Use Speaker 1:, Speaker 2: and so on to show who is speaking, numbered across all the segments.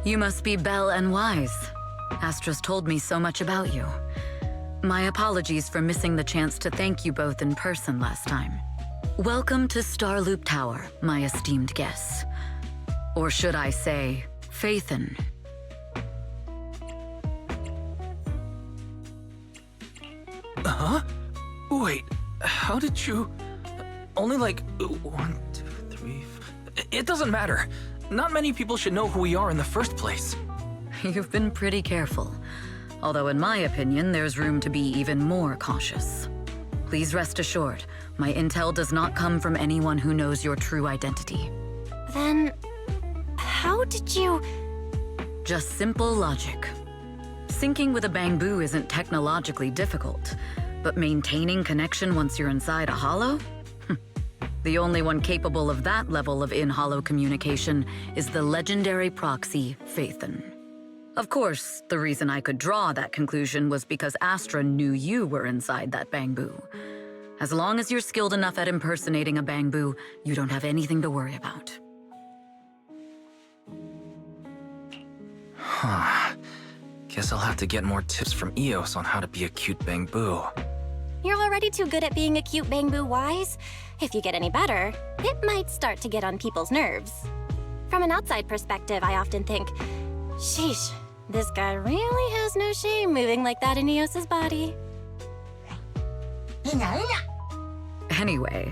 Speaker 1: You must be Belle and Wise. Astra's told me so much about you. My apologies for missing the chance to thank you both in person last time. Welcome to Starloop Tower, my esteemed guests. Or should I say, Faithin.
Speaker 2: Huh? Wait, how did you... Only like 1, 2, 3... It doesn't matter. Not many people should know who we are in the first place.
Speaker 1: You've been pretty careful. Although in my opinion, there's room to be even more cautious. Please rest assured, my intel does not come from anyone who knows your true identity.
Speaker 3: Then... how did you...
Speaker 1: Just simple logic. Syncing with a bamboo isn't technologically difficult, but maintaining connection once you're inside a hollow? The only one capable of that level of in-hollow communication is the legendary proxy, Faithin. Of course, the reason I could draw that conclusion was because Astra knew you were inside that bamboo. As long as you're skilled enough at impersonating a bamboo, you don't have anything to worry about.
Speaker 2: Huh. Guess I'll have to get more tips from Eos on how to be a cute bamboo.
Speaker 3: You're already too good at being a cute bamboo, Wise. If you get any better, it might start to get on people's nerves. From an outside perspective, I often think, sheesh, this guy really has no shame moving like that in Eos's body.
Speaker 1: Anyway,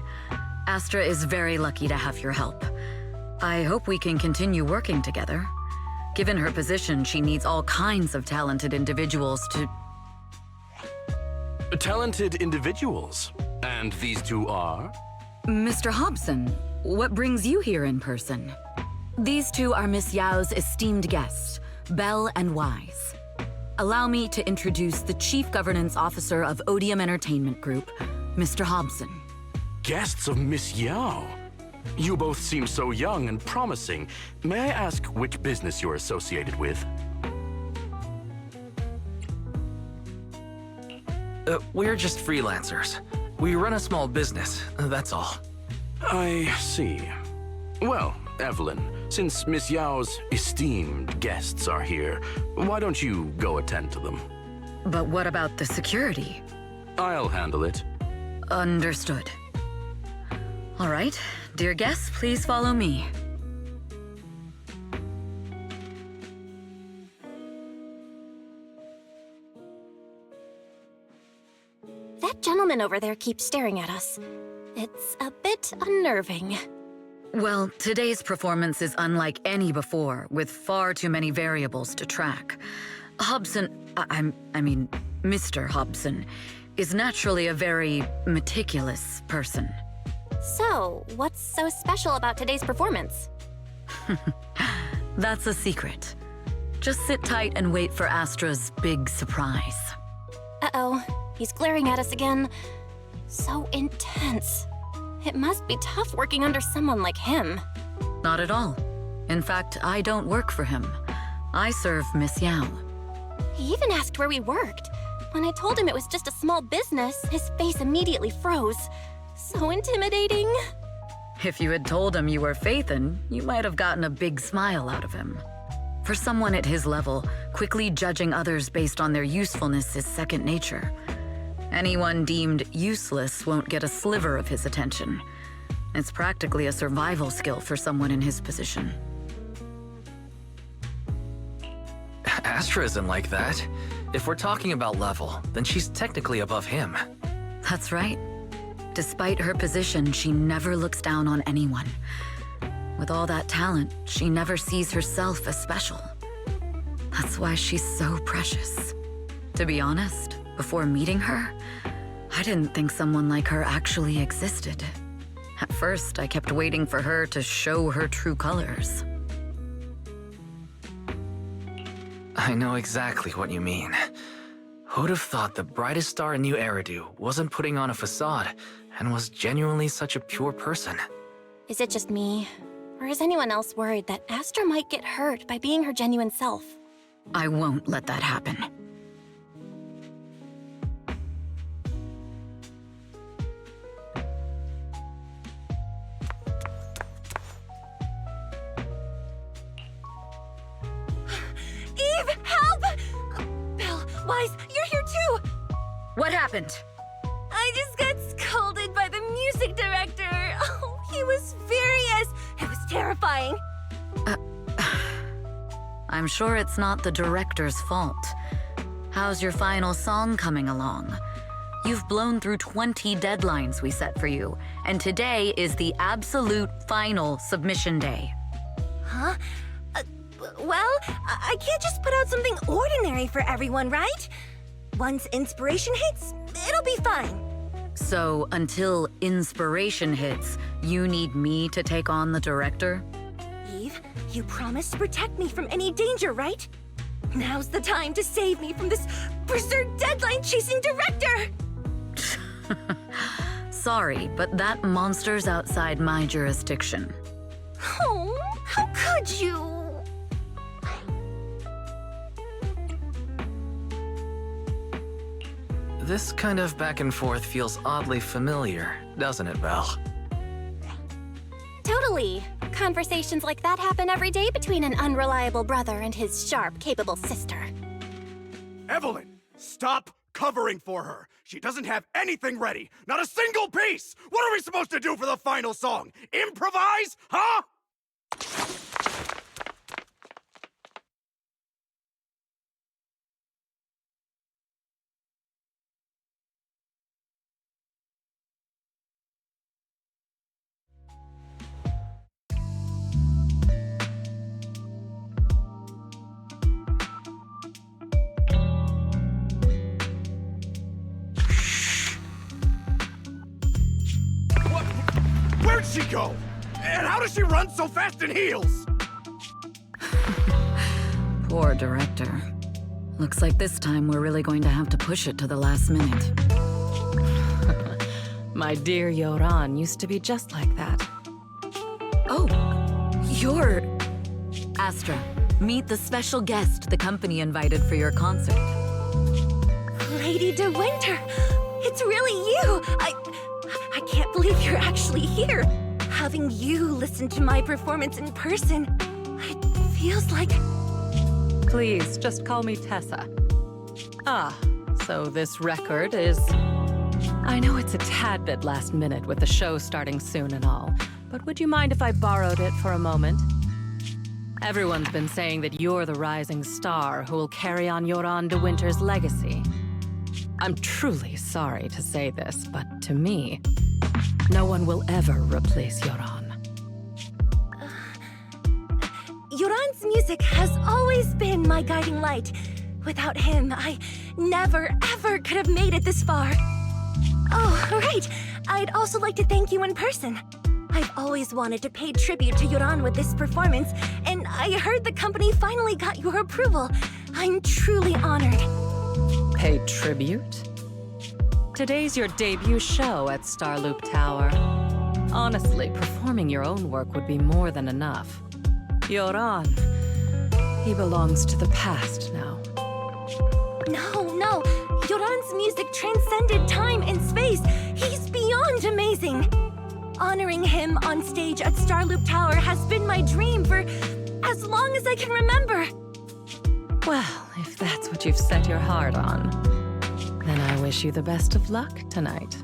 Speaker 1: Astra is very lucky to have your help. I hope we can continue working together. Given her position, she needs all kinds of talented individuals to...
Speaker 4: Talented individuals? And these two are?
Speaker 1: Mr. Hobson, what brings you here in person? These two are Miss Yao's esteemed guests, Belle and Wise. Allow me to introduce the Chief Governance Officer of Odium Entertainment Group, Mr. Hobson.
Speaker 4: Guests of Miss Yao? You both seem so young and promising. May I ask which business you're associated with?
Speaker 2: We're just freelancers. We run a small business, that's all.
Speaker 4: I see. Well, Evelyn, since Miss Yao's esteemed guests are here, why don't you go attend to them?
Speaker 1: But what about the security?
Speaker 4: I'll handle it.
Speaker 1: Understood. All right, dear guests, please follow me.
Speaker 3: That gentleman over there keeps staring at us. It's a bit unnerving.
Speaker 1: Well, today's performance is unlike any before, with far too many variables to track. Mr. Hobson, is naturally a very meticulous person.
Speaker 3: So, what's so special about today's performance?
Speaker 1: That's a secret. Just sit tight and wait for Astra's big surprise.
Speaker 3: Uh-oh, he's glaring at us again. So intense. It must be tough working under someone like him.
Speaker 1: Not at all. In fact, I don't work for him. I serve Miss Yao.
Speaker 3: He even asked where we worked. When I told him it was just a small business, his face immediately froze. So intimidating.
Speaker 1: If you had told him you were Phaethon, you might have gotten a big smile out of him. For someone at his level, quickly judging others based on their usefulness is second nature. Anyone deemed useless won't get a sliver of his attention. It's practically a survival skill for someone in his position.
Speaker 2: Astra isn't like that. If we're talking about level, then she's technically above him.
Speaker 1: That's right. Despite her position, she never looks down on anyone. With all that talent, she never sees herself as special. That's why she's so precious. To be honest, before meeting her, I didn't think someone like her actually existed. At first, I kept waiting for her to show her true colors.
Speaker 2: I know exactly what you mean. Who'd have thought the brightest star in New Eridu wasn't putting on a facade and was genuinely such a pure person?
Speaker 3: Is it just me? Or is anyone else worried that Astra might get hurt by being her genuine self?
Speaker 1: I won't let that happen.
Speaker 3: Eve, help! Belle, Wise, you're here too!
Speaker 1: What happened?
Speaker 3: I just got scolded by the music director. Oh, he was furious. It was terrifying.
Speaker 1: I'm sure it's not the director's fault. How's your final song coming along? You've blown through 20 deadlines we set for you, and today is the absolute final submission day.
Speaker 5: Huh? Well, I can't just put out something ordinary for everyone, right? Once inspiration hits, it'll be fine.
Speaker 1: So, until inspiration hits, you need me to take on the director?
Speaker 5: Eve, you promised to protect me from any danger, right? Now's the time to save me from this berserk deadline-chasing director!
Speaker 1: Sorry, but that monster's outside my jurisdiction.
Speaker 5: Oh, how could you?
Speaker 2: This kind of back and forth feels oddly familiar, doesn't it, Belle?
Speaker 3: Totally. Conversations like that happen every day between an unreliable brother and his sharp, capable sister.
Speaker 6: Evelyn, stop covering for her. She doesn't have anything ready. Not a single piece. What are we supposed to do for the final song? Improvise? Huh? Where'd she go? And how does she run so fast in heels?
Speaker 1: Poor director. Looks like this time we're really going to have to push it to the last minute.
Speaker 7: My dear Yoran used to be just like that.
Speaker 1: Oh, you're... Astra, meet the special guest the company invited for your concert.
Speaker 5: Lady De Winter, it's really you! I can't believe you're actually here. Having you listen to my performance in person, it feels like...
Speaker 7: Please, just call me Tessa. Ah, So this record is... I know it's a tad bit last minute with the show starting soon and all, but would you mind if I borrowed it for a moment? Everyone's been saying that you're the rising star who will carry on Yoran de Winter's legacy. I'm truly sorry to say this, but to me, no one will ever replace Yoran.
Speaker 5: Yoran's music has always been my guiding light. Without him, I never, ever could have made it this far. Oh, right. I'd also like to thank you in person. I've always wanted to pay tribute to Yoran with this performance, and I heard the company finally got your approval. I'm truly honored.
Speaker 7: Pay tribute? Today's your debut show at Starloop Tower. Honestly, performing your own work would be more than enough. Yoran, he belongs to the past now.
Speaker 5: No. Yoran's music transcended time and space. He's beyond amazing. Honoring him on stage at Starloop Tower has been my dream for as long as I can remember.
Speaker 7: Well, if that's what you've set your heart on, then I wish you the best of luck tonight.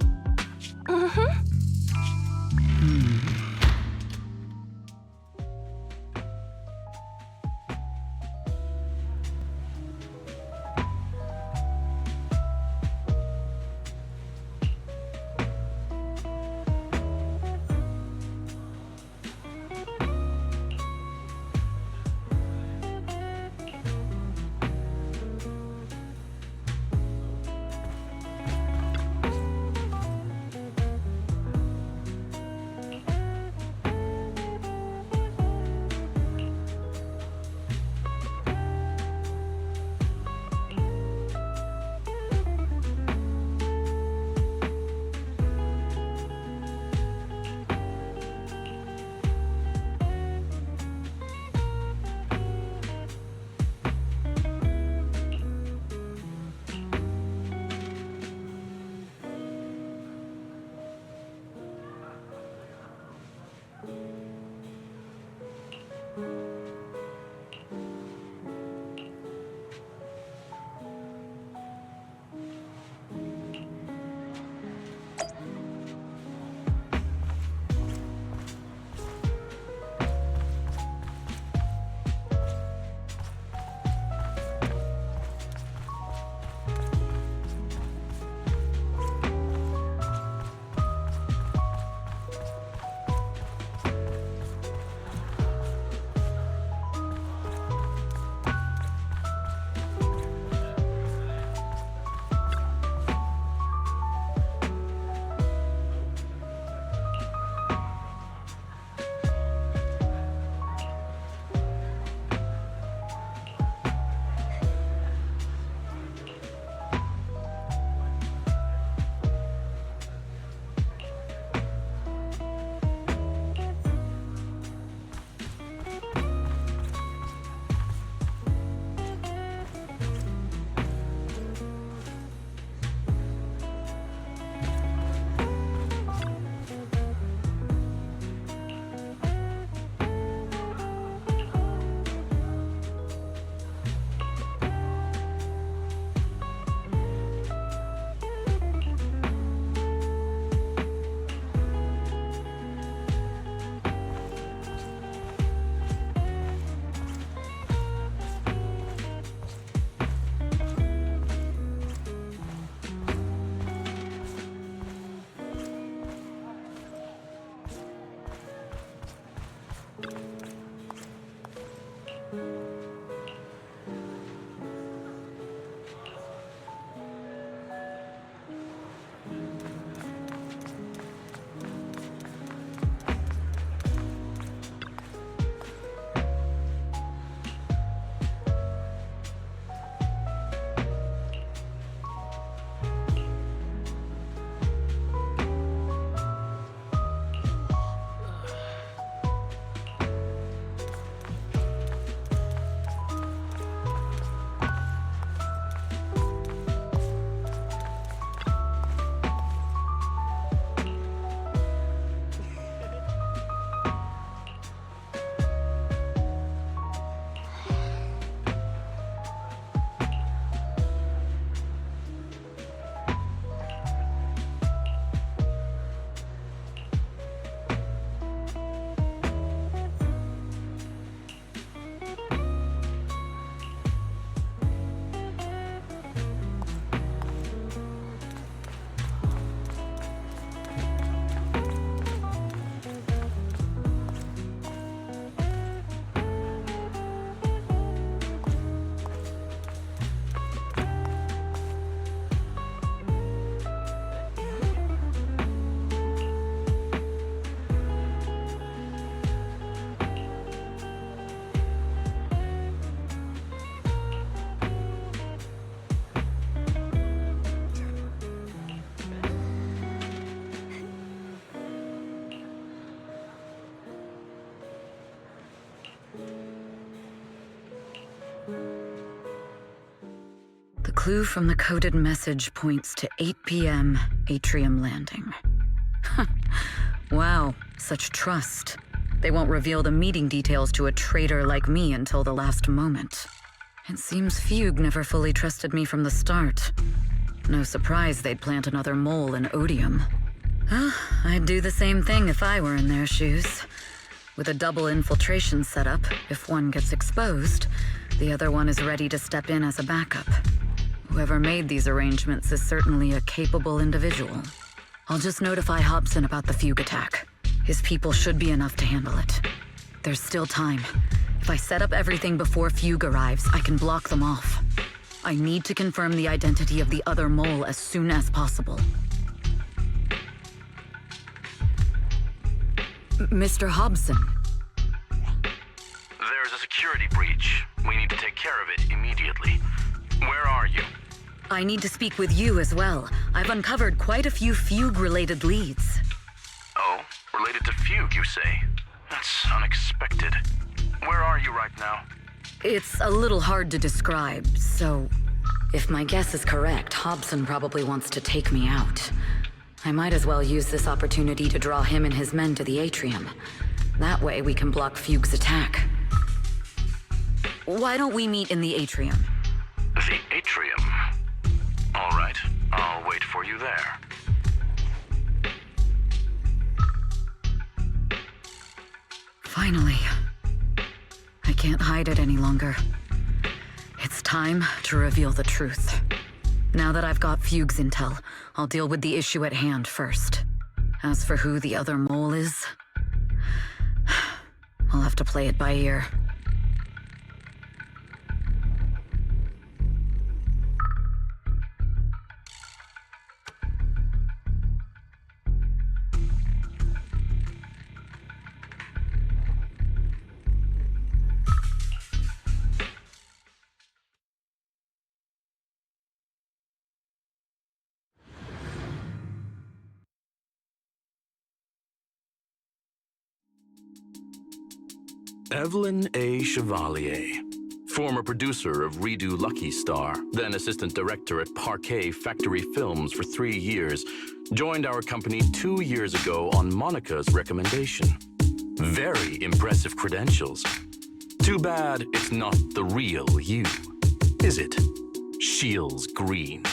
Speaker 1: clue from the coded message points to 8 p.m. Atrium Landing. Wow, such trust. They won't reveal the meeting details to a traitor like me until the last moment. It seems Fugue never fully trusted me from the start. No surprise they'd plant another mole in Odium. I'd do the same thing if I were in their shoes. With a double infiltration setup, if one gets exposed, the other one is ready to step in as a backup. Whoever made these arrangements is certainly a capable individual. I'll just notify Hobson about the Fugue attack. His people should be enough to handle it. There's still time. If I set up everything before Fugue arrives, I can block them off. I need to confirm the identity of the other mole as soon as possible. Mr. Hobson.
Speaker 4: There's a security breach. We need to take care of it immediately. Where are you?
Speaker 1: I need to speak with you as well. I've uncovered quite a few Fugue-related leads.
Speaker 4: Oh, related to Fugue, you say? That's unexpected. Where are you right now?
Speaker 1: It's a little hard to describe, so... If my guess is correct, Hobson probably wants to take me out. I might as well use this opportunity to draw him and his men to the atrium. That way we can block Fugue's attack. Why don't we meet in the atrium?
Speaker 4: The atrium? All right, I'll wait for you there.
Speaker 1: Finally. I can't hide it any longer. It's time to reveal the truth. Now that I've got Fugue's intel, I'll deal with the issue at hand first. As for who the other mole is, I'll have to play it by ear.
Speaker 4: Evelyn A. Chevalier, former producer of Redo Lucky Star, then assistant director at Parquet Factory Films for 3 years, joined our company 2 years ago on Monica's recommendation. Very impressive credentials. Too bad it's not the real you, is it, Shields Green?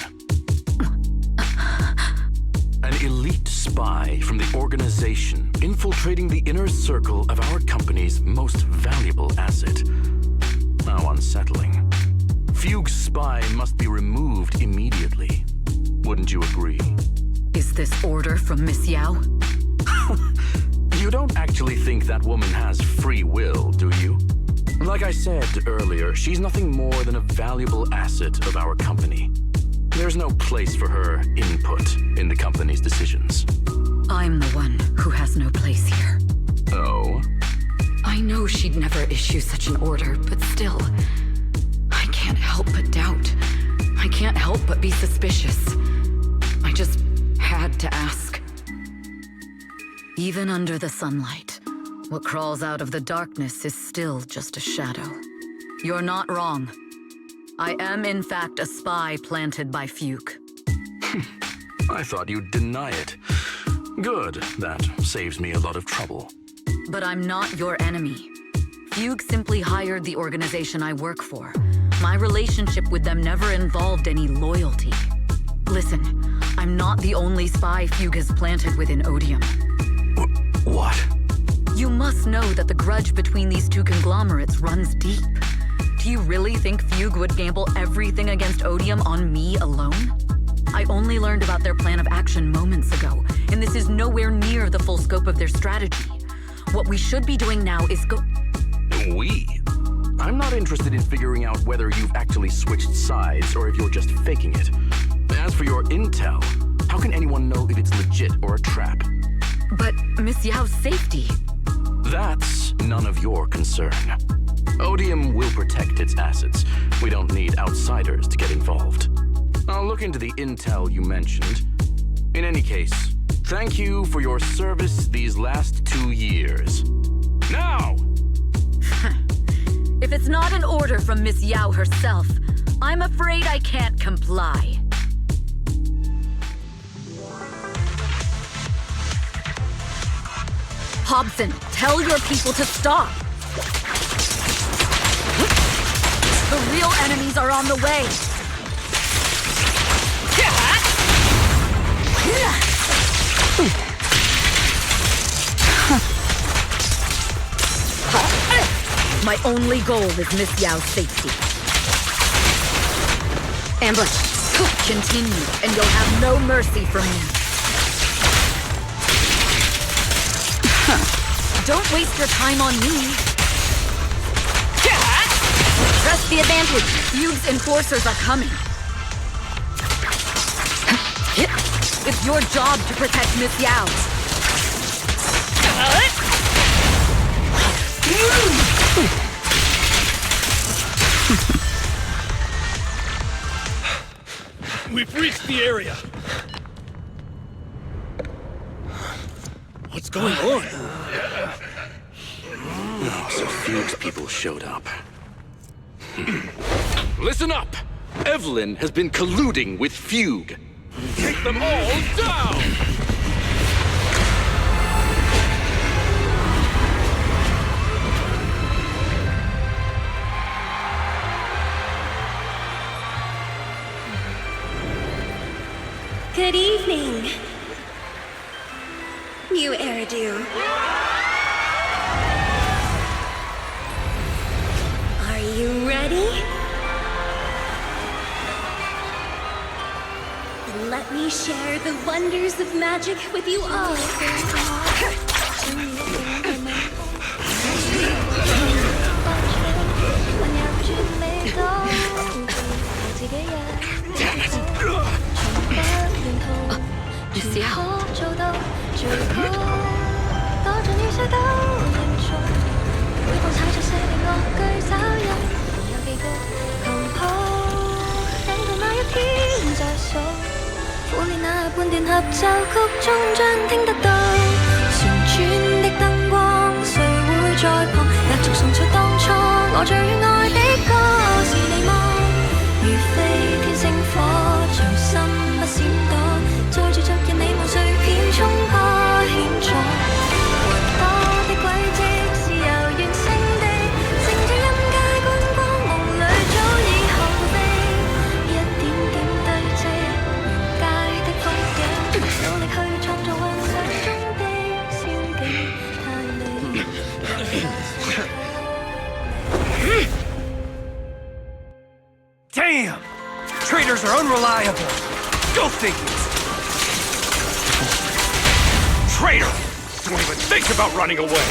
Speaker 4: An elite spy from the organization infiltrating the inner circle of our company's most valuable asset. How unsettling. Fugue's spy must be removed immediately. Wouldn't you agree?
Speaker 1: Is this order from Miss Yao?
Speaker 4: You don't actually think that woman has free will, do you? Like I said earlier, she's nothing more than a valuable asset of our company. There's no place for her input in the company's decisions.
Speaker 1: I'm the one who has no place here.
Speaker 4: Oh?
Speaker 1: I know she'd never issue such an order, but still, I can't help but doubt. I can't help but be suspicious. I just had to ask. Even under the sunlight, what crawls out of the darkness is still just a shadow. You're not wrong. I am, in fact, a spy planted by Fugue.
Speaker 4: I thought you'd deny it. Good, that saves me a lot of trouble.
Speaker 1: But I'm not your enemy. Fugue simply hired the organization I work for. My relationship with them never involved any loyalty. Listen, I'm not the only spy Fugue has planted within Odium.
Speaker 4: What?
Speaker 1: You must know that the grudge between these two conglomerates runs deep. Do you really think Fugue would gamble everything against Odium on me alone? I only learned about their plan of action moments ago, and this is nowhere near the full scope of their strategy. What we should be doing now is
Speaker 4: We? I'm not interested in figuring out whether you've actually switched sides or if you're just faking it. As for your intel, how can anyone know if it's legit or a trap?
Speaker 1: But Miss Yao's safety...
Speaker 4: That's none of your concern. Odium will protect its assets. We don't need outsiders to get involved. I'll look into the intel you mentioned. In any case, thank you for your service these last 2 years. Now!
Speaker 1: If it's not an order from Miss Yao herself, I'm afraid I can't comply. Hobson, tell your people to stop. The real enemies are on the way. My only goal is Miss Yao's safety. Ambush. Continue, and you'll have no mercy from me. Don't waste your time on me. Press the advantage. Fugue's enforcers are coming. It's your job to protect Miss Yao.
Speaker 8: We've reached the area. What's going on?
Speaker 4: Oh, so Fugue's people showed up. Listen up! Evelyn has been colluding with Fugue. Take them all down!
Speaker 5: Good evening. New hairdo. Are you ready? Then let me share the wonders of magic with you all.
Speaker 1: Miss Yao.
Speaker 6: Damn! Traitors are unreliable. Go figures. Traitor! Don't even think about running away.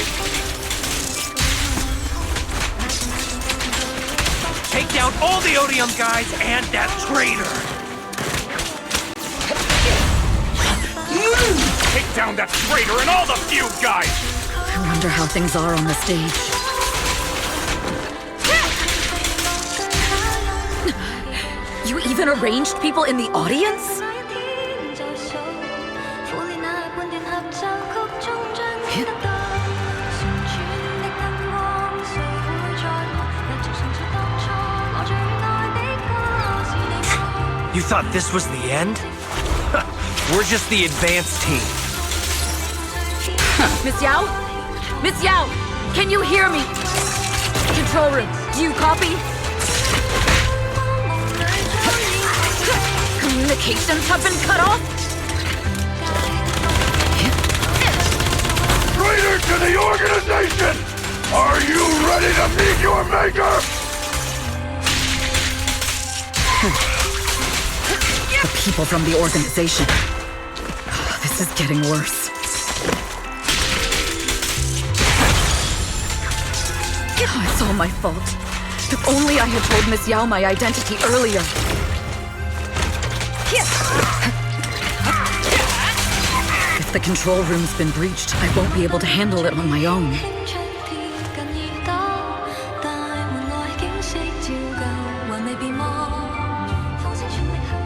Speaker 6: Take down all the Odium guys and that traitor. Take down that traitor and all the Fugue guys.
Speaker 1: I wonder how things are on the stage. You even arranged people in the audience?
Speaker 6: You thought this was the end? We're just the advanced team.
Speaker 1: Miss Yao? Miss Yao! Can you hear me? Control room, do you copy? Communications have been cut off?
Speaker 6: Traitor to the organization! Are you ready to meet your maker?
Speaker 1: The people from the organization. This is getting worse. It's all my fault. If only I had told Miss Yao my identity earlier. If the control room's been breached, I won't be able to handle it on my own.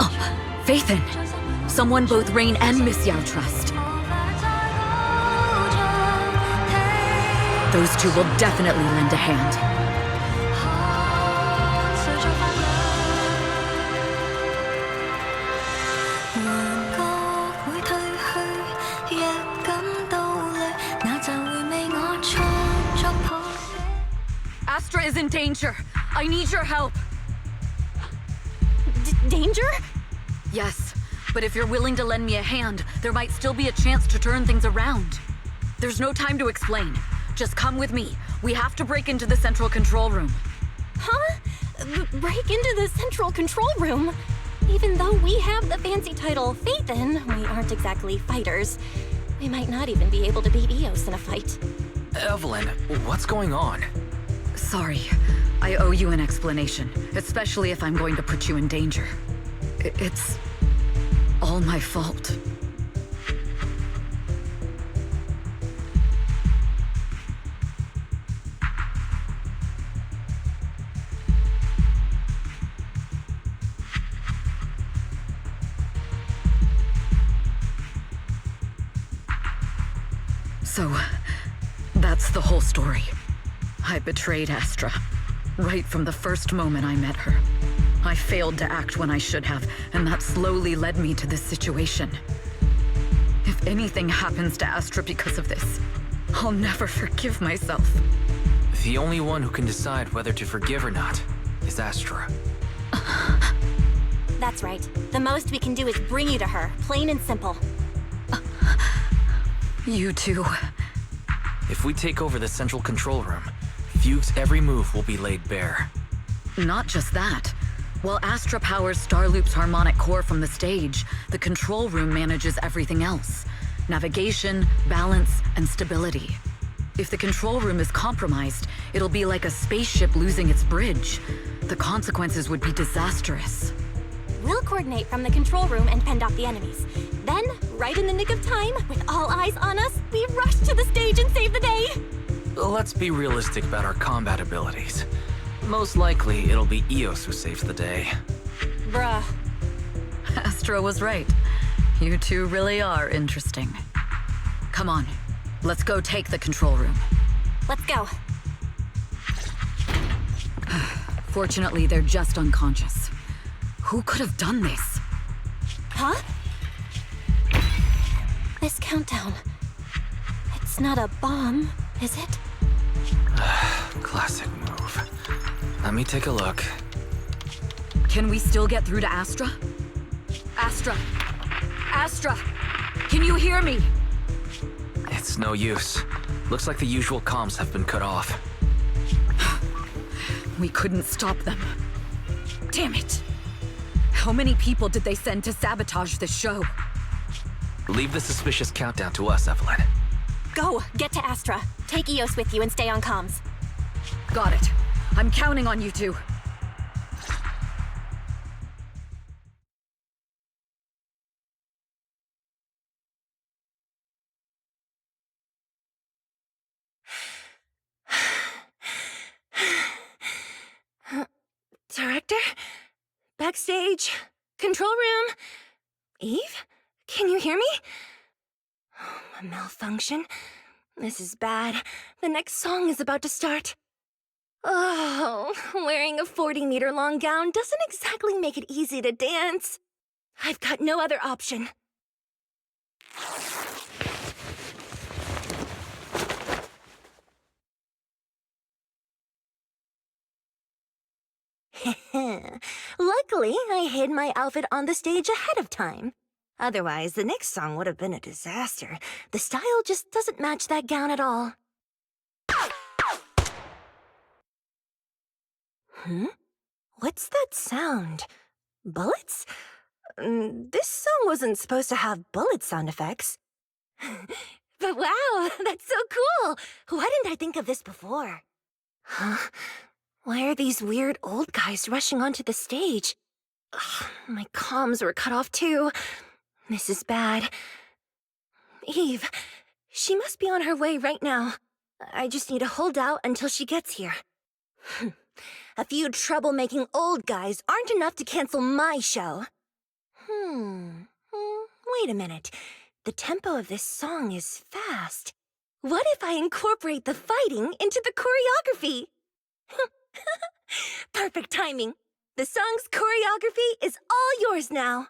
Speaker 1: Oh, Faithin! Someone both Rain and Miss Yao trust. Those two will definitely lend a hand. is in danger. I need your help.
Speaker 3: Danger?
Speaker 1: Yes, but if you're willing to lend me a hand, there might still be a chance to turn things around. There's no time to explain. Just come with me. We have to break into the central control room.
Speaker 3: Huh? Break into the central control room? Even though we have the fancy title Phaethon, we aren't exactly fighters. We might not even be able to beat Eos in a fight.
Speaker 2: Evelyn, what's going on?
Speaker 1: Sorry. I owe you an explanation, especially if I'm going to put you in danger. It's all my fault. So, that's the whole story. I betrayed Astra, right from the first moment I met her. I failed to act when I should have, and that slowly led me to this situation. If anything happens to Astra because of this, I'll never forgive myself.
Speaker 2: The only one who can decide whether to forgive or not is Astra.
Speaker 3: That's right. The most we can do is bring you to her, plain and simple.
Speaker 1: You too.
Speaker 2: If we take over the central control room, Fugue's every move will be laid bare.
Speaker 1: Not just that. While Astra powers Starloop's harmonic core from the stage, the control room manages everything else. Navigation, balance, and stability. If the control room is compromised, it'll be like a spaceship losing its bridge. The consequences would be disastrous.
Speaker 3: We'll coordinate from the control room and fend off the enemies. Then, right in the nick of time, with all eyes on us, we rush to the stage and save the day!
Speaker 2: Let's be realistic about our combat abilities. Most likely, it'll be Eos who saves the day.
Speaker 3: Bruh.
Speaker 1: Astra was right. You two really are interesting. Come on, let's go take the control room.
Speaker 3: Let's go.
Speaker 1: Fortunately, they're just unconscious. Who could have done this?
Speaker 3: Huh? This countdown. It's not a bomb, is it?
Speaker 2: Classic move. Let me take a look.
Speaker 1: Can we still get through to Astra? Astra! Astra! Can you hear me?
Speaker 2: It's no use. Looks like the usual comms have been cut off.
Speaker 1: We couldn't stop them. Damn it! How many people did they send to sabotage this show?
Speaker 2: Leave the suspicious countdown to us, Evelyn.
Speaker 3: Go! Get to Astra. Take Eos with you and stay on comms.
Speaker 1: Got it. I'm counting on you two.
Speaker 5: Director? Backstage? Control room? Eve? Can you hear me? A malfunction? This is bad. The next song is about to start. Oh, wearing a 40-meter-long gown doesn't exactly make it easy to dance. I've got no other option. Luckily, I hid my outfit on the stage ahead of time. Otherwise, the next song would have been a disaster. The style just doesn't match that gown at all. What's that sound? Bullets? This song wasn't supposed to have bullet sound effects. But wow, that's so cool! Why didn't I think of this before? Huh? Why are these weird old guys rushing onto the stage? Ugh, my comms were cut off too. This is bad. Eve, she must be on her way right now. I just need to hold out until she gets here. A few troublemaking old guys aren't enough to cancel my show. Wait a minute. The tempo of this song is fast. What if I incorporate the fighting into the choreography? Perfect timing. The song's choreography is all yours now.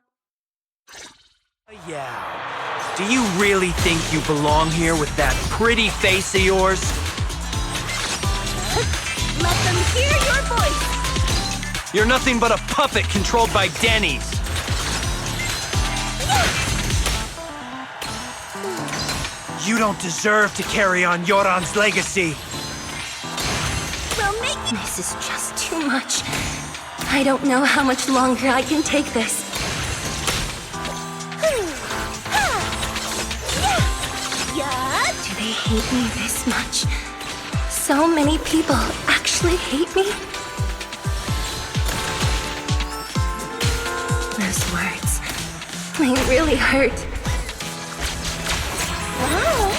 Speaker 9: Yeah. Do you really think you belong here with that pretty face of yours?
Speaker 5: Let them hear your voice!
Speaker 9: You're nothing but a puppet controlled by Denny's. You don't deserve to carry on Yoran's legacy.
Speaker 5: Well, maybe this is just too much. I don't know how much longer I can take this. Do they hate me this much? So many people actually hate me? Those words, they really hurt.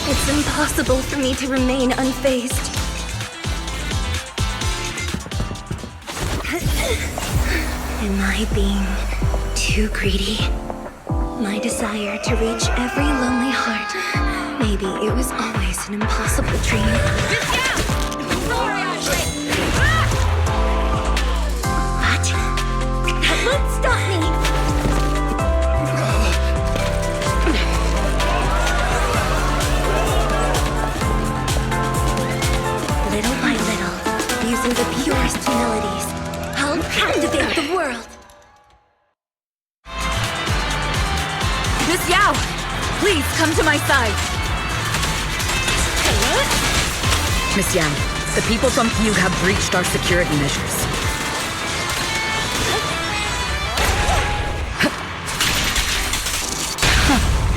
Speaker 5: It's impossible for me to remain unfazed. Am I being too greedy? My desire to reach every lonely heart. Maybe it was always an impossible dream. What? That won't stop me! Little by little, using the purest melodies, I'll captivate the world.
Speaker 1: Miss Yao, please come to my side. Miss Yao, the people from Fugue have breached our security measures.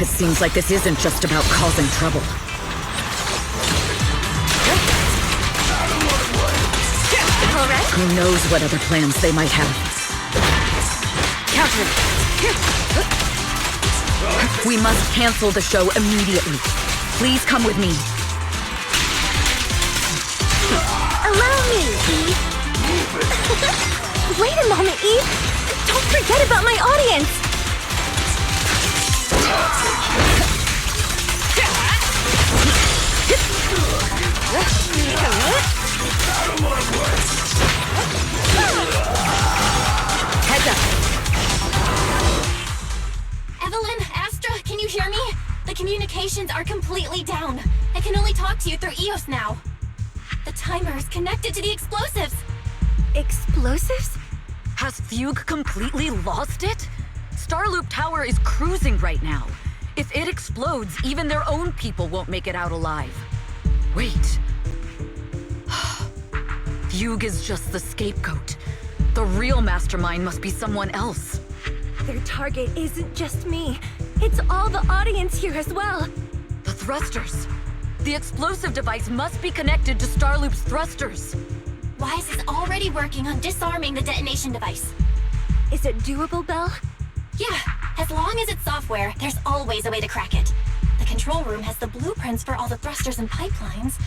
Speaker 1: It seems like this isn't just about causing trouble.
Speaker 5: All right.
Speaker 1: Who knows what other plans they might have. Counter! We must cancel the show immediately. Please come with me.
Speaker 5: Allow me, Eve. Wait a moment, Eve. Don't forget about my audience.
Speaker 1: Heads up.
Speaker 3: Evelyn, Astra, can you hear me? The communications are completely down. I can only talk to you through EOS now. The timer is connected to the explosives.
Speaker 5: Explosives?
Speaker 1: Has Fugue completely lost it? Starloop Tower is cruising right now. If it explodes, even their own people won't make it out alive. Wait. Fugue is just the scapegoat. The real mastermind must be someone else.
Speaker 5: Their target isn't just me. It's all the audience here as well.
Speaker 1: The thrusters. The explosive device must be connected to Starloop's thrusters.
Speaker 3: Wise is already working on disarming the detonation device.
Speaker 5: Is it doable, Belle?
Speaker 3: Yeah, as long as it's software, there's always a way to crack it. The control room has the blueprints for all the thrusters and pipelines.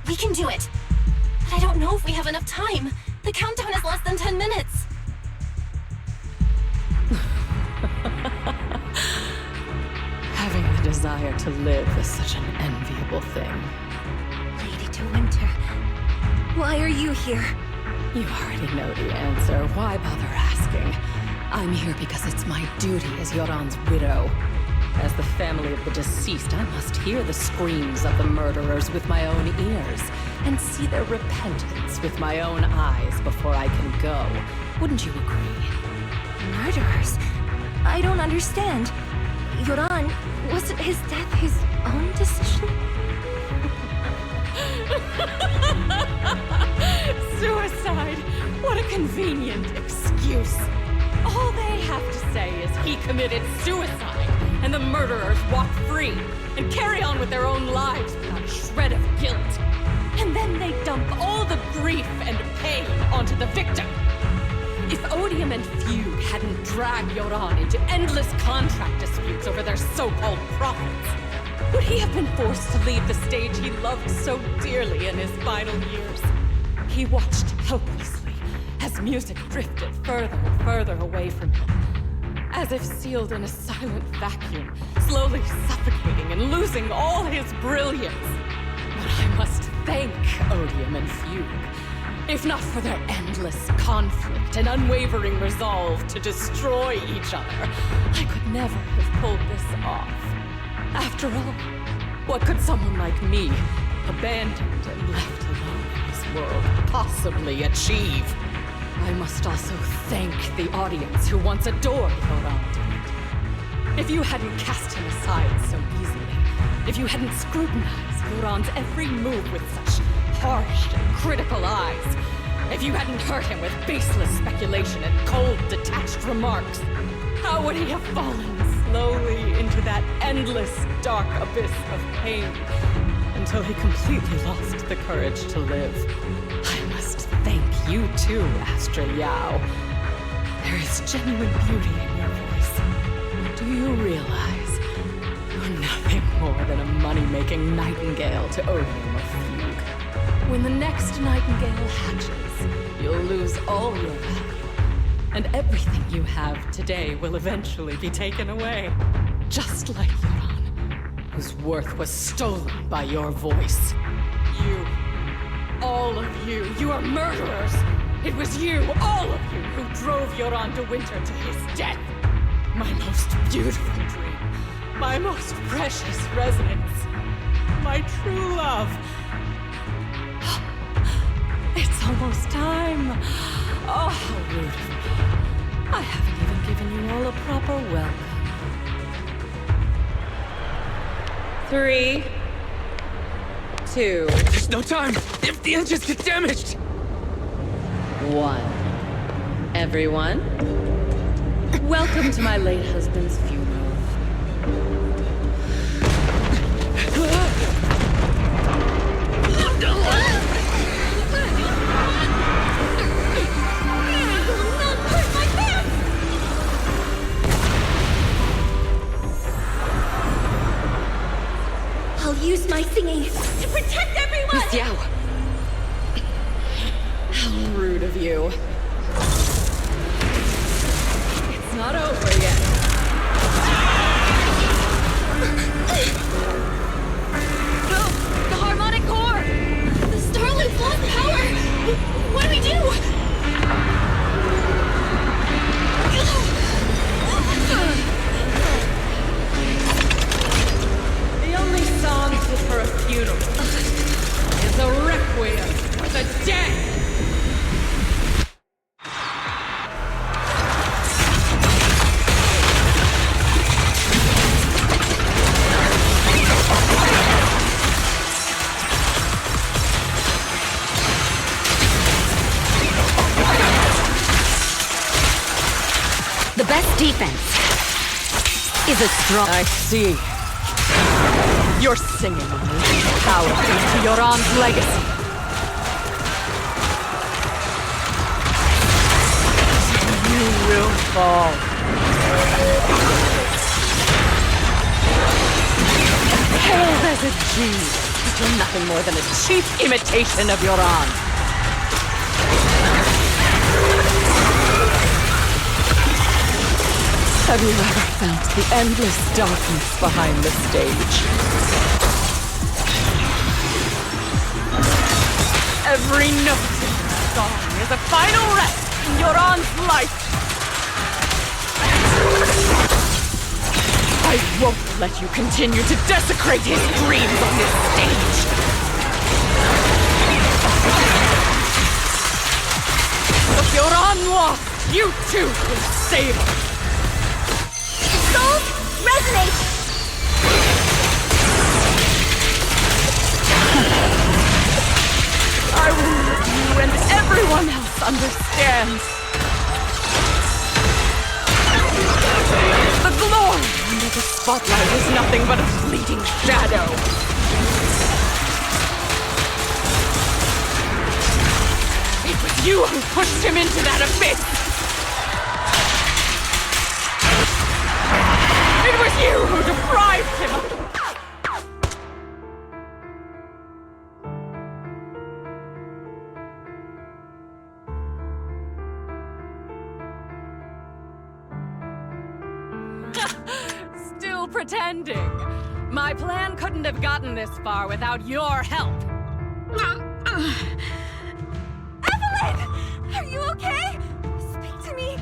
Speaker 3: We can do it. But I don't know if we have enough time. The countdown is less than 10 minutes.
Speaker 7: Having the desire to live is such an enviable thing.
Speaker 5: Lady de Winter, why are you here?
Speaker 7: You already know the answer. Why bother asking? I'm here because it's my duty as Yoran's widow. As the family of the deceased, I must hear the screams of the murderers with my own ears, and see their repentance with my own eyes before I can go. Wouldn't you agree?
Speaker 5: Murderers? I don't understand. Yoran, wasn't his death his own decision?
Speaker 7: Suicide! What a convenient excuse. All they have to say is he committed suicide, and the murderers walk free and carry on with their own lives without a shred of guilt. And then they dump all the grief and pain onto the victim. If Odium and Fugue hadn't dragged Yoran into endless contract disputes over their so-called profits, would he have been forced to leave the stage he loved so dearly in his final years? He watched helplessly as music drifted further and further away from him, as if sealed in a silent vacuum, slowly suffocating and losing all his brilliance. But I must thank Odium and Fugue. If not for their endless conflict and unwavering resolve to destroy each other, I could never have pulled this off. After all, what could someone like me, abandoned and left alone in his world possibly achieve. I must also thank the audience who once adored Yoran. If you hadn't cast him aside so easily, if you hadn't scrutinized Yoran's every move with such harsh and critical eyes, if you hadn't hurt him with baseless speculation and cold, detached remarks, how would he have fallen slowly into that endless, dark abyss of pain until he completely lost the courage to live? I must thank you too, Astra Yao. There is genuine beauty in your voice. Do you realize you're nothing more than a money-making nightingale to odium or fugue? When the next nightingale hatches, you'll lose all your value. And everything you have today will eventually be taken away. Just like Yoran, whose worth was stolen by your voice. You, all of you, you are murderers! It was you, all of you, who drove Yoran de Winter to his death! My most beautiful dream, my most precious resonance, my true love. It's almost time. Oh, how rude of me. I haven't even given you all a proper welcome. 3, 2,
Speaker 2: There's no time! If the engines get damaged!
Speaker 7: 1. Everyone, welcome to my late husband's funeral.
Speaker 5: I'll use my singing to protect everyone!
Speaker 7: Miss Yao! How rude of you. It's not over yet.
Speaker 5: No! The harmonic core! The Starlight's lost power! What do we do?
Speaker 7: The only song fit for a funeral is a requiem for the dead!
Speaker 1: The best defense is a strong...
Speaker 7: I see. You're singing unleashes power to Yoran's legacy. You will fall. Hail as a genius. You're nothing more than a cheap imitation of Yoran. Have you ever felt the endless darkness behind the stage? Every note in the song is a final rest in Yoran's life. I won't let you continue to desecrate his dreams on this stage. If Yoran lost, you too will save her.
Speaker 5: Souls, resonate!
Speaker 7: I will let you and everyone else understand. The glory under the spotlight is nothing but a fleeting shadow. It was you who pushed him into that abyss. It was you who deprived him of... Still pretending. My plan couldn't have gotten this far without your help.
Speaker 5: Evelyn! Are you okay? Speak to me.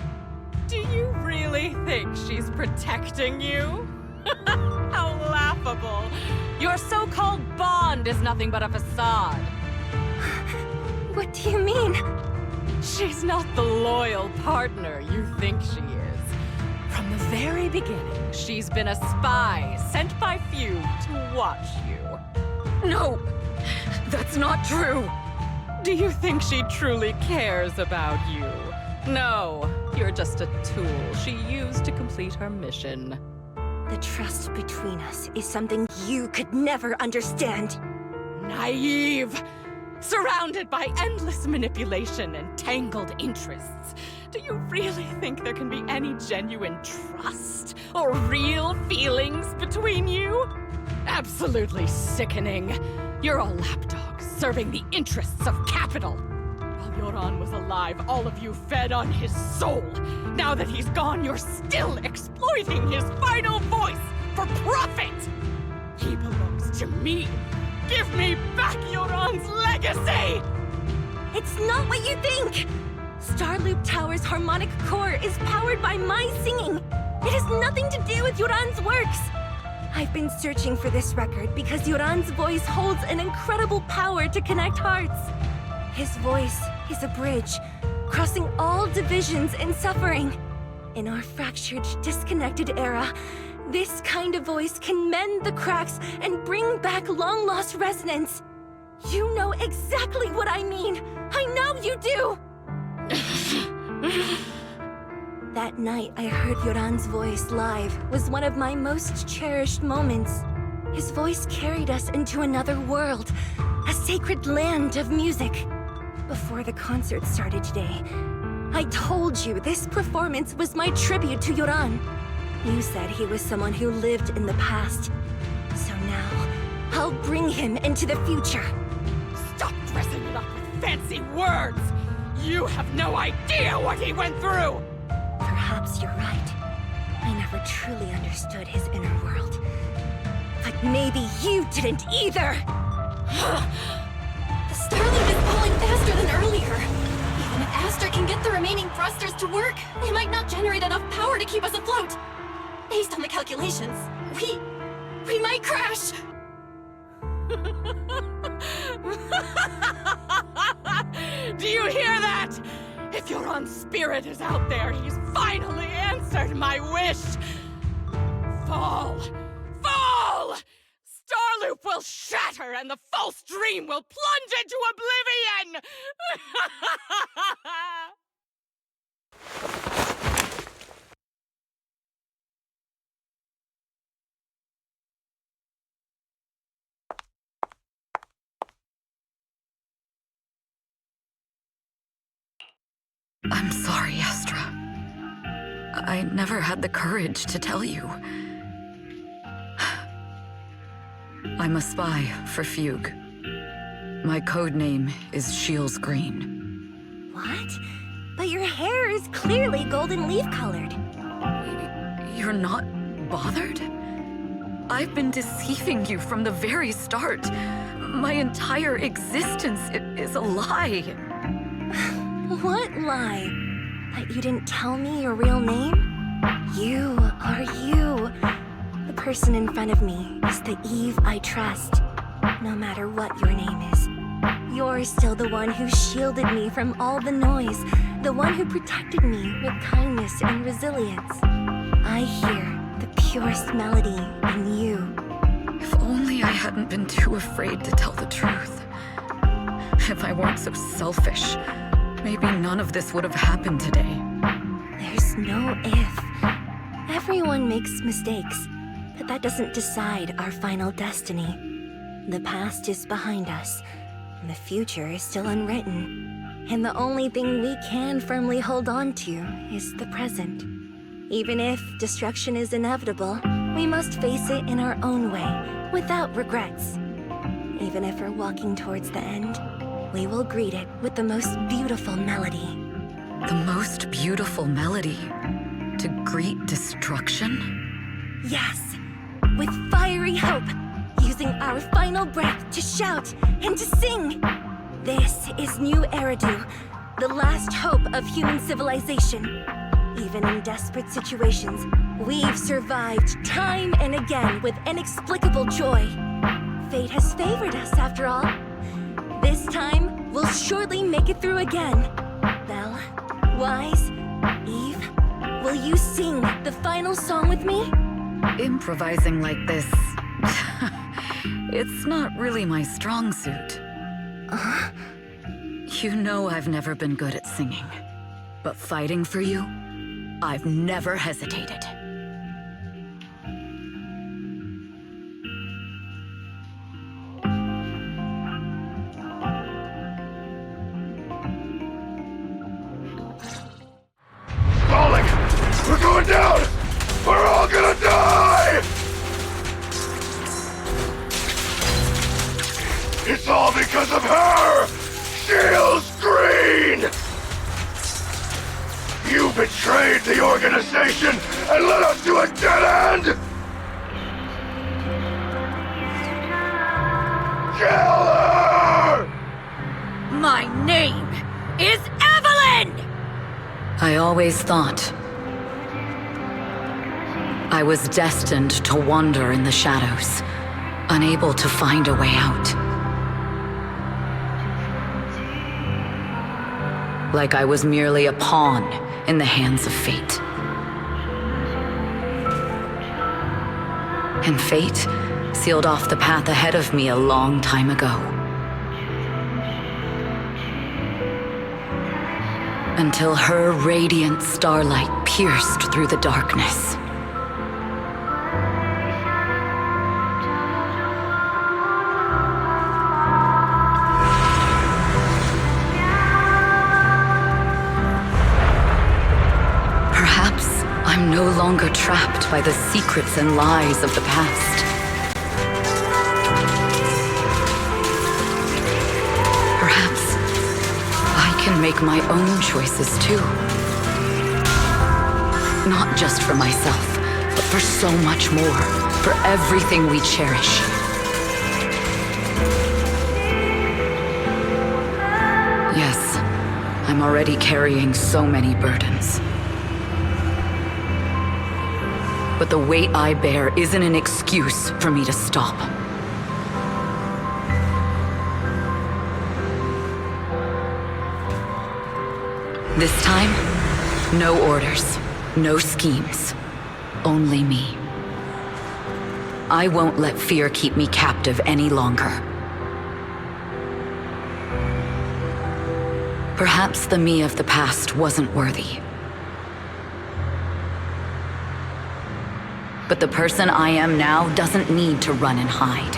Speaker 7: Do you really think she's protecting you? How laughable. Your so-called bond is nothing but a facade.
Speaker 5: What do you mean?
Speaker 7: She's not the loyal partner you think she is. From the very beginning, she's been a spy sent by few to watch you.
Speaker 1: No! That's not true!
Speaker 7: Do you think she truly cares about you? No, you're just a tool she used to complete her mission.
Speaker 5: The trust between us is something you could never understand.
Speaker 7: Naive! Surrounded by endless manipulation and tangled interests. Do you really think there can be any genuine trust or real feelings between you? Absolutely sickening. You're a lapdog serving the interests of capital. While Yoran was alive, all of you fed on his soul. Now that he's gone, you're still exploiting his final voice for profit. He belongs to me. Give me back Yoran's legacy!
Speaker 5: It's not what you think! Starloop Tower's harmonic core is powered by my singing. It has nothing to do with Yoran's works. I've been searching for this record because Yoran's voice holds an incredible power to connect hearts. His voice is a bridge, crossing all divisions and suffering. In our fractured, disconnected era, this kind of voice can mend the cracks and bring back long-lost resonance. You know exactly what I mean. I know you do! That night I heard Yoran's voice live was one of my most cherished moments. His voice carried us into another world, a sacred land of music. Before the concert started today, I told you this performance was my tribute to Yoran. You said he was someone who lived in the past. So now, I'll bring him into the future.
Speaker 7: Stop dressing it up with fancy words! You have no idea what he went through!
Speaker 5: Perhaps you're right. I never truly understood his inner world. But maybe you didn't either!
Speaker 3: The Starloop is pulling faster than earlier. Even if Astra can get the remaining thrusters to work, they might not generate enough power to keep us afloat. Based on the calculations, we might crash!
Speaker 7: Do you hear that? If Yoran's spirit is out there, he's finally answered my wish! Fall! Fall! Starloop will shatter and the false dream will plunge into oblivion!
Speaker 1: I'm sorry, Astra. I never had the courage to tell you. I'm a spy for Fugue. My code name is Shields Green.
Speaker 5: What? But your hair is clearly golden leaf-colored.
Speaker 1: You're not bothered? I've been deceiving you from the very start. My entire existence is a lie.
Speaker 5: What lie? That you didn't tell me your real name? You are you. The person in front of me is the Eve I trust. No matter what your name is. You're still the one who shielded me from all the noise. The one who protected me with kindness and resilience. I hear the purest melody in you.
Speaker 1: If only I hadn't been too afraid to tell the truth. If I weren't so selfish, maybe none of this would have happened today.
Speaker 5: There's no if. Everyone makes mistakes, but that doesn't decide our final destiny. The past is behind us, and the future is still unwritten. And the only thing we can firmly hold on to is the present. Even if destruction is inevitable, we must face it in our own way, without regrets. Even if we're walking towards the end, we will greet it with the most beautiful melody.
Speaker 1: The most beautiful melody? To greet destruction?
Speaker 5: Yes, with fiery hope, using our final breath to shout and to sing. This is New Eridu, the last hope of human civilization. Even in desperate situations, we've survived time and again with inexplicable joy. Fate has favored us, after all. This time, we'll will surely make it through again. Belle, Wise, Eve, will you sing the final song with me?
Speaker 1: Improvising like this... it's not really my strong suit. You know I've never been good at singing. But fighting for you, I've never hesitated.
Speaker 6: Falling! We're going down! We're all gonna die! It's all because of her! Shield's green! You betrayed the organization and led us to a dead end! Kill her!
Speaker 1: My name is Evelyn! I always thought I was destined to wander in the shadows, unable to find a way out. Like I was merely a pawn in the hands of fate. And fate sealed off the path ahead of me a long time ago. Until her radiant starlight pierced through the darkness. Perhaps I'm no longer trapped by the secrets and lies of the past. Perhaps I can make my own choices too. Not just for myself, but for so much more, for everything we cherish. Yes, I'm already carrying so many burdens. But the weight I bear isn't an excuse for me to stop. This time, no orders, no schemes, only me. I won't let fear keep me captive any longer. Perhaps the me of the past wasn't worthy. But the person I am now doesn't need to run and hide.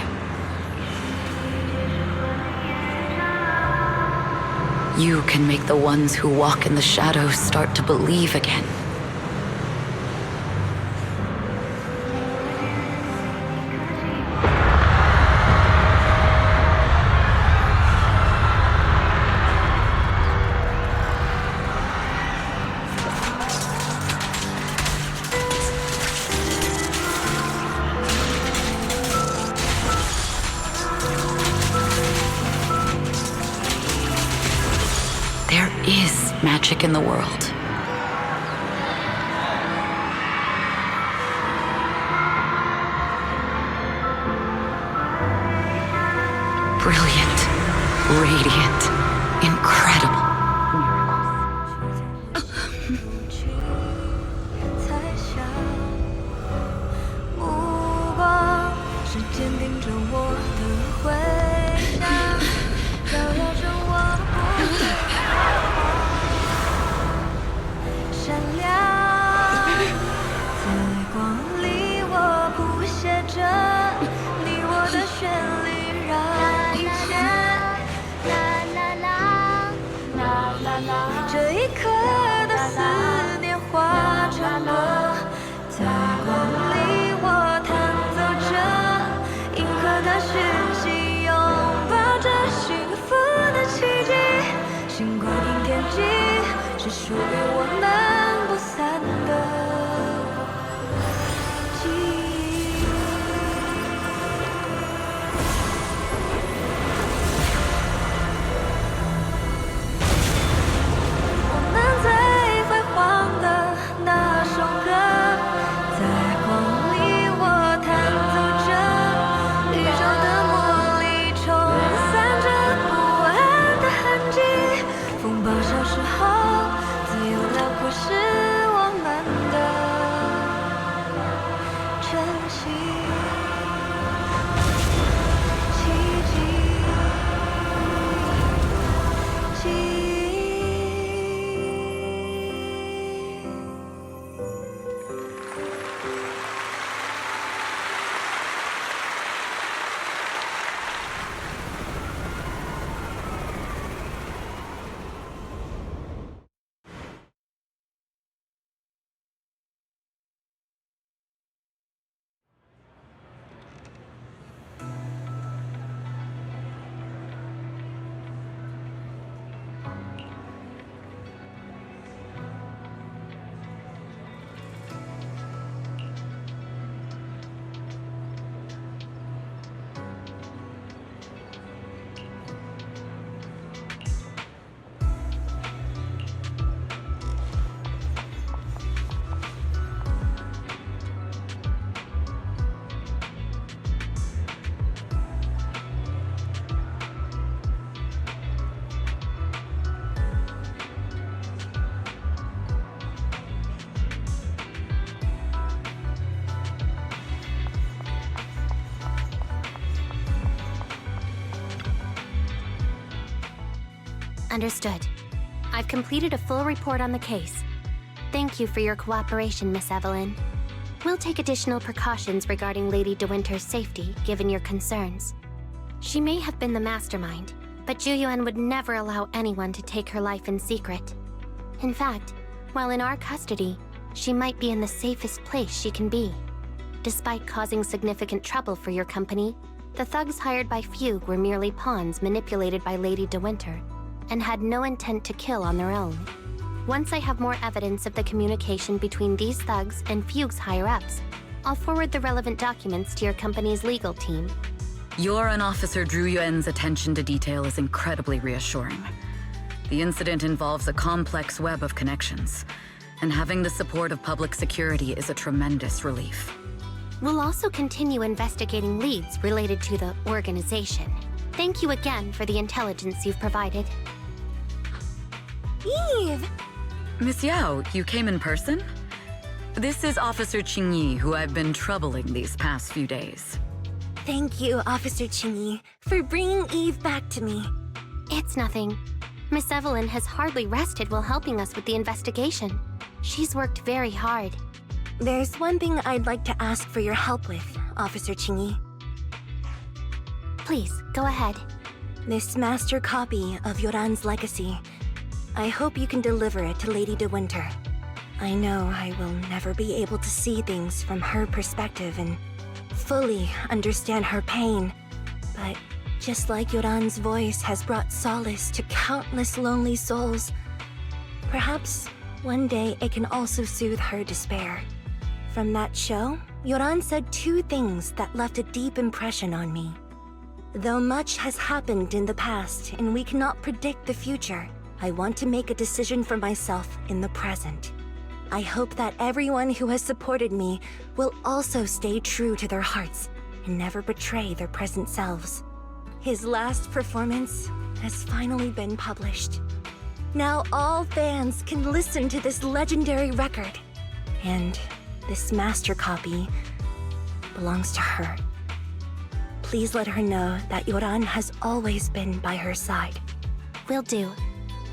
Speaker 1: You can make the ones who walk in the shadows start to believe again. There is magic in the world. Brilliant, radiant, incredible.
Speaker 5: 这一刻的思念化成歌，在光里我弹奏着银河的讯息，拥抱着幸福的奇迹。星光映天际，是属于我们不散的记忆。我们最辉煌的那首歌，在光里我弹奏着，宇宙的魔力冲散着不安的痕
Speaker 3: Understood. I've completed a full report on the case. Thank you for your cooperation, Miss Evelyn. We'll take additional precautions regarding Lady De Winter's safety, given your concerns. She may have been the mastermind, but Juyuan would never allow anyone to take her life in secret. In fact, while in our custody, she might be in the safest place she can be. Despite causing significant trouble for your company, the thugs hired by Fugue were merely pawns manipulated by Lady De Winter, and had no intent to kill on their own. Once I have more evidence of the communication between these thugs and Fugue's higher-ups, I'll forward the relevant documents to your company's legal team.
Speaker 1: Your and Officer Zhu Yuan's attention to detail is incredibly reassuring. The incident involves a complex web of connections, and having the support of public security is a tremendous relief.
Speaker 3: We'll also continue investigating leads related to the organization. Thank you again for the intelligence you've provided.
Speaker 5: Eve!
Speaker 1: Miss Yao, you came in person? This is Officer Qingyi, who I've been troubling these past few days.
Speaker 5: Thank you, Officer Qingyi, for bringing Eve back to me.
Speaker 3: It's nothing. Miss Evelyn has hardly rested while helping us with the investigation. She's worked very hard.
Speaker 5: There's one thing I'd like to ask for your help with, Officer Qingyi.
Speaker 3: Please, go ahead.
Speaker 5: This master copy of Yoran's legacy. I hope you can deliver it to Lady De Winter. I know I will never be able to see things from her perspective and fully understand her pain, but just like Yoran's voice has brought solace to countless lonely souls, perhaps one day it can also soothe her despair. From that show, Yoran said two things that left a deep impression on me. Though much has happened in the past and we cannot predict the future, I want to make a decision for myself in the present. I hope that everyone who has supported me will also stay true to their hearts and never betray their present selves. His last performance has finally been published. Now all fans can listen to this legendary record. And this master copy belongs to her. Please let her know that Yoran has always been by her side.
Speaker 3: Will do.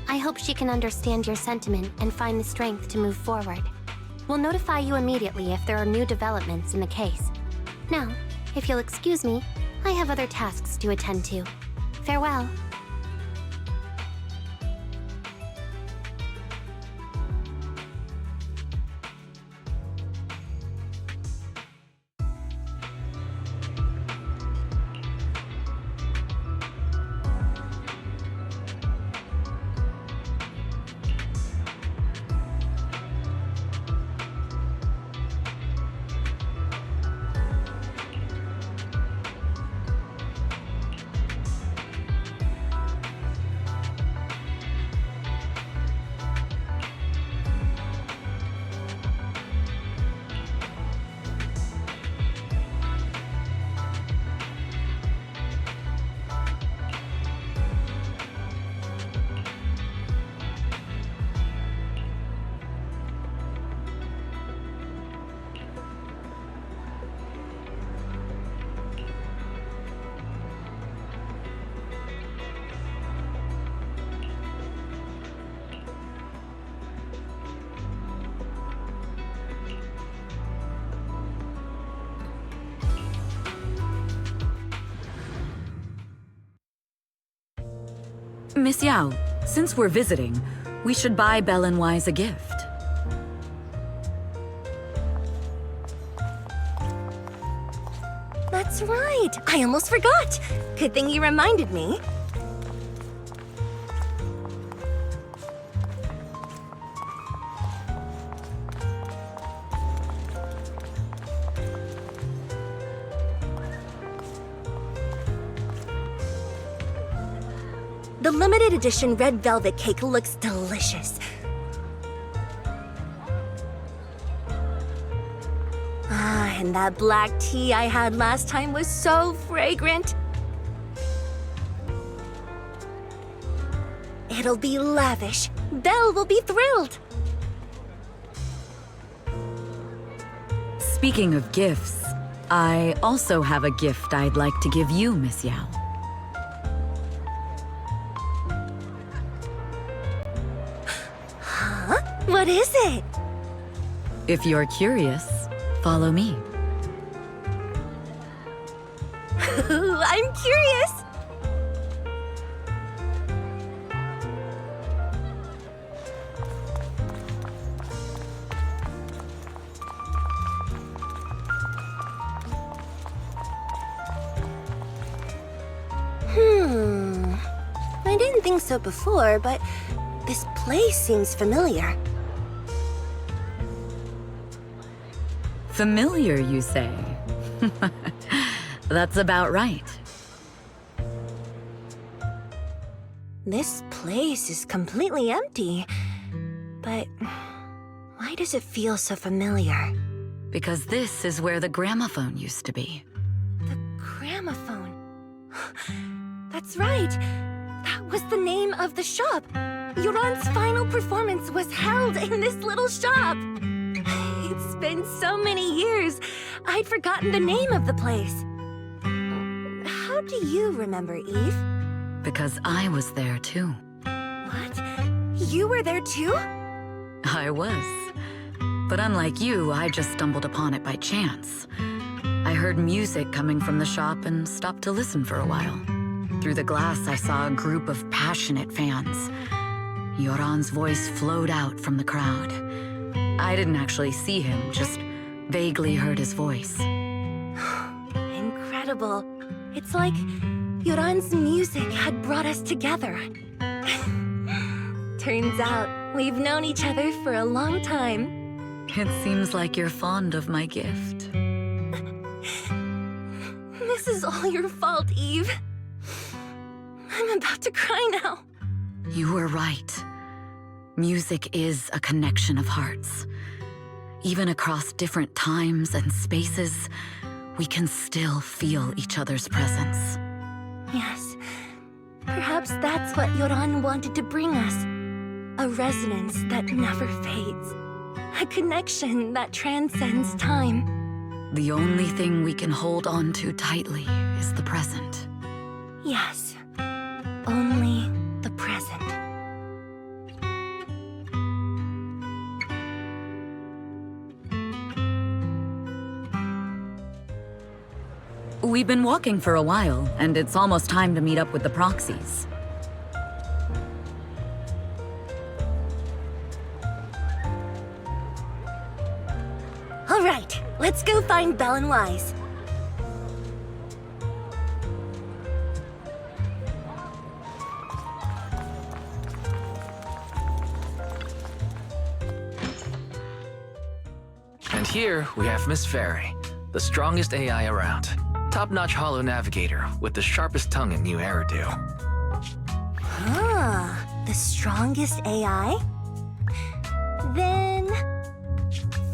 Speaker 3: I hope she can understand your sentiment and find the strength to move forward. We'll notify you immediately if there are new developments in the case. Now, if you'll excuse me, I have other tasks to attend to. Farewell.
Speaker 1: Miss Yao, since we're visiting, we should buy Belle and Wise a gift.
Speaker 5: That's right. I almost forgot. Good thing you reminded me. The limited edition red velvet cake looks delicious. Ah, and that black tea I had last time was so fragrant. It'll be lavish. Belle will be thrilled.
Speaker 1: Speaking of gifts, I also have a gift I'd like to give you, Miss Yao.
Speaker 5: What is it?
Speaker 1: If you're curious, follow me.
Speaker 5: I'm curious. I didn't think so before, but this place seems familiar.
Speaker 1: Familiar, you say? That's about right.
Speaker 5: This place is completely empty. But why does it feel so familiar?
Speaker 1: Because this is where the gramophone used to be.
Speaker 5: The gramophone. That's right. That was the name of the shop. Yoran's final performance was held in this little shop. It's been so many years, I'd forgotten the name of the place. How do you remember, Eve?
Speaker 1: Because I was there too.
Speaker 5: What? You were there too?
Speaker 1: I was. But unlike you, I just stumbled upon it by chance. I heard music coming from the shop and stopped to listen for a while. Through the glass, I saw a group of passionate fans. Yoran's voice flowed out from the crowd. I didn't actually see him, just vaguely heard his voice.
Speaker 5: Incredible. It's like Yoran's music had brought us together. Turns out, we've known each other for a long time.
Speaker 1: It seems like you're fond of my gift.
Speaker 5: This is all your fault, Eve. I'm about to cry now.
Speaker 1: You were right. Music is a connection of hearts. Even across different times and spaces, we can still feel each other's presence.
Speaker 5: Yes. Perhaps that's what Yoran wanted to bring us. A resonance that never fades. A connection that transcends time.
Speaker 1: The only thing we can hold on to tightly is the present.
Speaker 5: Yes. Only the present.
Speaker 1: We've been walking for a while, and it's almost time to meet up with the proxies.
Speaker 5: All right, let's go find Belle and Wise.
Speaker 2: And here we have Miss Fairy, the strongest AI around. Top-notch holo navigator with the sharpest tongue in New Eridu.
Speaker 5: Ah, the strongest AI? Then...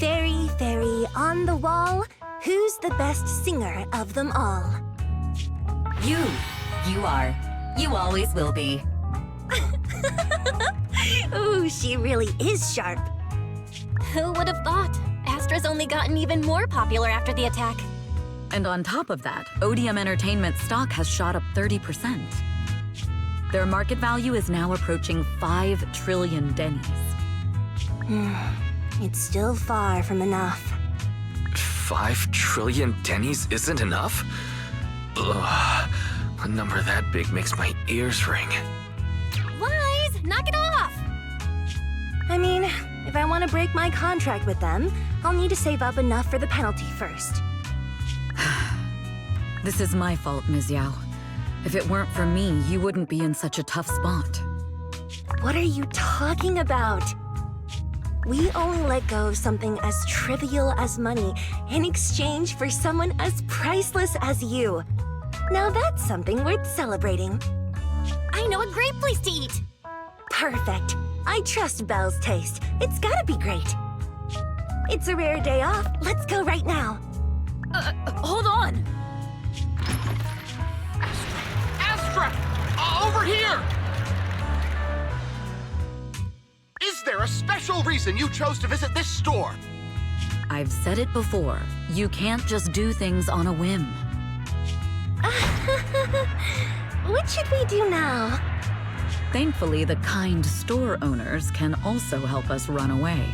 Speaker 5: Fairy, on the wall, who's the best singer of them all?
Speaker 10: You. You are. You always will be.
Speaker 5: Ooh, she really is sharp.
Speaker 3: Who would have thought? Astra's only gotten even more popular after the attack.
Speaker 1: And on top of that, ODM Entertainment's stock has shot up 30%. Their market value is now approaching 5 trillion dennies.
Speaker 5: It's still far from enough.
Speaker 2: 5 trillion dennies isn't enough? Ugh, a number that big makes my ears ring.
Speaker 3: Knock it off!
Speaker 5: I mean, if I want to break my contract with them, I'll need to save up enough for the penalty first.
Speaker 1: This is my fault, Ms. Yao. If it weren't for me, you wouldn't be in such a tough spot.
Speaker 5: What are you talking about? We only let go of something as trivial as money in exchange for someone as priceless as you. Now that's something worth celebrating.
Speaker 3: I know a great place to eat!
Speaker 5: Perfect. I trust Belle's taste. It's gotta be great. It's a rare day off. Let's go right now.
Speaker 3: Hold on!
Speaker 11: Astra! Over here! Is there a special reason you chose to visit this store?
Speaker 1: I've said it before. You can't just do things on a whim.
Speaker 5: What should we do now?
Speaker 1: Thankfully, the kind store owners can also help us run away.